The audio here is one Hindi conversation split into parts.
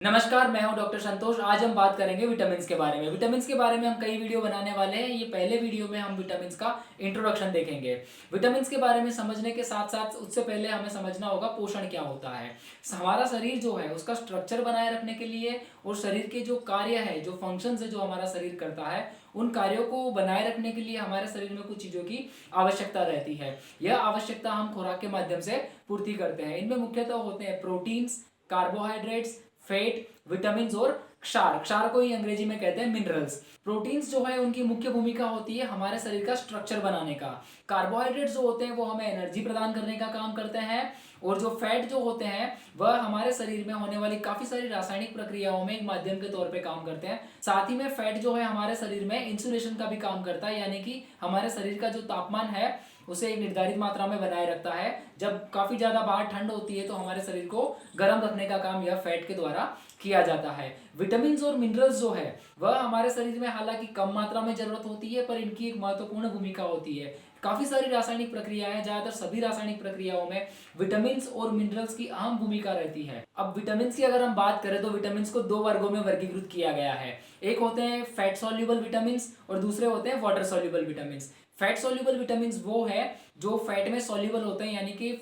नमस्कार, मैं हूं डॉक्टर संतोष। आज हम बात करेंगे विटामिन्स के बारे में। विटामिन्स के बारे में हम कई वीडियो बनाने वाले हैं। ये पहले वीडियो में हम विटामिन्स का इंट्रोडक्शन देखेंगे। विटामिन्स के बारे में समझने के साथ-साथ उससे पहले हमें समझना होगा पोषण क्या होता है। हमारा शरीर जो है उसका स्ट्रक्चर बनाए रखने के लिए और शरीर के जो कार्य है, जो फंक्शंस है जो हमारा शरीर करता है, उन कार्यों को बनाए रखने के लिए हमारे शरीर में कुछ चीज़ों की आवश्यकता रहती है। यह आवश्यकता हम खुराक के माध्यम से पूर्ति करते हैं। इनमें मुख्यतः होते हैं प्रोटीन्स, कार्बोहाइड्रेट्स, फैट, विटामिन्स और क्षार। क्षार को ही अंग्रेजी में कहते हैं मिनरल्स। प्रोटीन्स जो है उनकी मुख्य भूमिका होती है हमारे शरीर का स्ट्रक्चर बनाने का। कार्बोहाइड्रेट्स जो होते हैं वो हमें एनर्जी प्रदान करने का काम करते हैं और जो फैट जो होते हैं वह हमारे शरीर में होने वाली काफी सारी रासायनिक प्रक्रियाओं में एक माध्यम के तौर पे काम करते हैं। साथ ही में फैट जो है हमारे शरीर में इंसुलेशन का भी काम करता है, यानी कि हमारे शरीर का जो तापमान है उसे एक निर्धारित मात्रा में बनाए रखता है। जब काफी ज्यादा बाहर ठंड होती है तो हमारे शरीर को गर्म रखने का काम यह फैट के द्वारा किया जाता है। विटामिन्स और मिनरल्स जो है वह हमारे शरीर में हालांकि कम मात्रा में जरूरत होती है, पर इनकी एक महत्वपूर्ण भूमिका होती है। काफी सारी रासायनिक प्रक्रियाएं, ज्यादातर सभी रासायनिक प्रक्रियाओं में विटामिन्स और मिनरल्स की अहम भूमिका रहती है। अब विटामिन्स की अगर हम बात करें तो विटामिन्स को दो वर्गों में वर्गीकृत किया गया है। एक होते हैं फैट सॉल्युबल विटामिन्स और दूसरे होते हैं water soluble vitamins. Fat soluble vitamins वो है जो फैट में सॉल्युबल होते हैं, यानी कि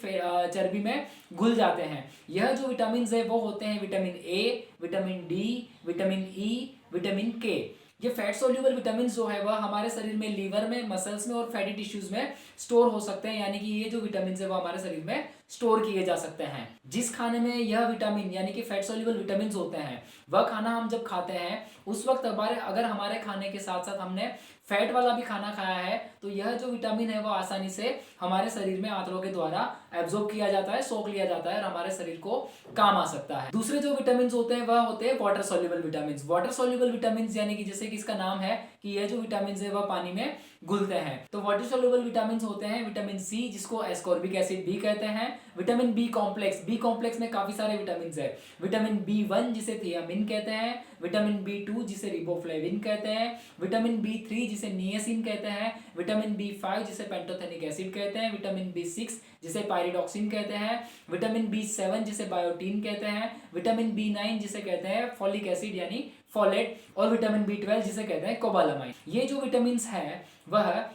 चर्बी में घुल जाते हैं। यह जो विटामिन है वो होते हैं vitamin A, vitamin D, vitamin E, vitamin के। ये फैट सोल्यूबल विटामिन जो है वह हमारे शरीर में लीवर में, मसल्स में और फैटी टिश्यूज में स्टोर हो सकते हैं, यानी कि ये जो विटामिन है वो हमारे शरीर में स्टोर किए जा सकते हैं। जिस खाने में यह विटामिन यानी कि फैट सोल्यूबल विटामिन होते हैं वह खाना हम जब खाते हैं उस वक्त अगर हमारे खाने के साथ साथ हमने फैट वाला भी खाना खाया है तो यह जो विटामिन है वो आसानी से हमारे शरीर में आंतों के द्वारा एब्जॉर्ब किया जाता है, सोख लिया जाता है और हमारे शरीर को काम आ सकता है। दूसरे जो विटामिन होते हैं वह होते हैं water soluble vitamin. Water soluble vitamin यानी कि जैसे कि इसका नाम है कि यह जो विटामिन है वह पानी में घुलते हैं। तो वाटर सोल्यूबल विटामिन होते हैं विटामिन सी, जिसको एस्कॉर्बिक एसिड भी कहते हैं, vitamin B complex. B complex में काफी सारे विटामिन है। विटामिन बी1 जिसे थियामिन कहते हैं, विटामिन बी2 जिसे रिबोफ्लेविन कहते हैं, विटामिन बी3 जिसे नियासिन कहते हैं, विटामिन बी5 जिसे पेंटोथेनिक एसिड कहते हैं, विटामिन बी6 जिसे पायरिडॉक्सिन कहते हैं, विटामिन बी7 जिसे बायोटीन कहते हैं, विटामिन बी9 जिसे कहते हैं फॉलिक एसिड यानी फोलेट, और विटामिन बी12 जिसे कहते हैं कोबालामाइन। ये जो विटामिन है वह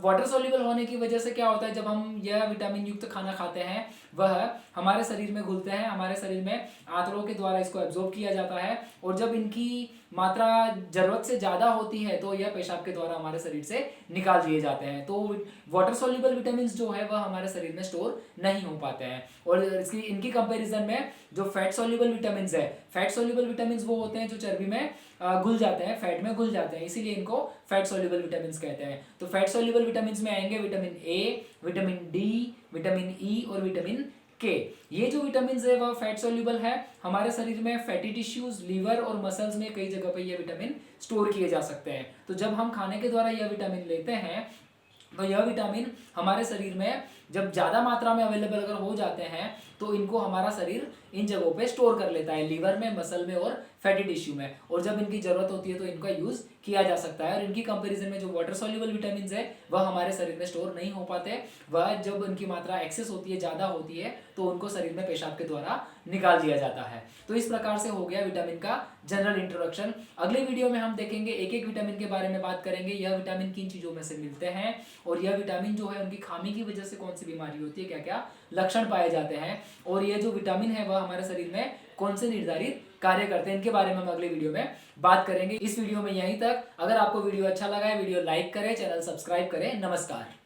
वाटर सोल्यूबल होने की वजह से क्या होता है, जब हम यह विटामिन युक्त खाना खाते हैं वह हमारे शरीर में घुलते हैं, हमारे शरीर में आंतों के द्वारा इसको एब्जॉर्ब किया जाता है और जब इनकी मात्रा जरूरत से ज्यादा होती है तो यह पेशाब के द्वारा हमारे शरीर से निकाल दिए जाते हैं। तो वाटर सोल्यूबल विटामिन जो है वह हमारे शरीर में स्टोर नहीं हो पाते हैं। और इनकी कंपैरिजन में जो फैट सोल्यूबल विटामिन है, फैट सोल्यूबल विटामिन वो होते हैं जो चर्बी में घुल जाते हैं, फैट में घुल जाते हैं, इसीलिए इनको फैट सोल्यूबल विटामिन कहते हैं। तो फैट सोल्यूबल विटामिन में आएंगे vitamin A, vitamin D, vitamin E और विटामिन के। ये जो विटामिन है वह फैट सोल्यूबल है। हमारे शरीर में फैटी टिश्यूज, लीवर और मसल्स में कई जगह पर ये विटामिन स्टोर किए जा सकते हैं। तो जब हम खाने के द्वारा यह विटामिन लेते हैं तो यह विटामिन हमारे शरीर में जब ज़्यादा मात्रा में अवेलेबल अगर हो जाते हैं तो इनको हमारा शरीर इन जगहों पे स्टोर कर लेता है, लीवर में, मसल में और फैटी टिश्यू में, और जब इनकी ज़रूरत होती है तो इनका यूज़ किया जा सकता है। और इनकी कंपैरिजन में जो वाटर सॉल्युबल विटामिन है वह हमारे शरीर में स्टोर नहीं हो पाते। वह जब उनकी मात्रा एक्सेस होती है, ज़्यादा होती है, तो उनको शरीर में पेशाब के द्वारा निकाल दिया जाता है। तो इस प्रकार से हो गया विटामिन का जनरल इंट्रोडक्शन। अगले वीडियो में हम देखेंगे, एक एक विटामिन के बारे में बात करेंगे, यह विटामिन किन चीज़ों में से मिलते हैं और यह विटामिन जो है उनकी खामी की वजह से कौन सी बीमारी होती है, क्या क्या लक्षण पाए जाते हैं, और ये जो विटामिन है वह हमारे शरीर में कौन से निर्धारित कार्य करते हैं, इनके बारे में हम अगले वीडियो में बात करेंगे। इस वीडियो में यहीं तक। अगर आपको वीडियो अच्छा लगा है, वीडियो लाइक करें, चैनल सब्सक्राइब करें। नमस्कार।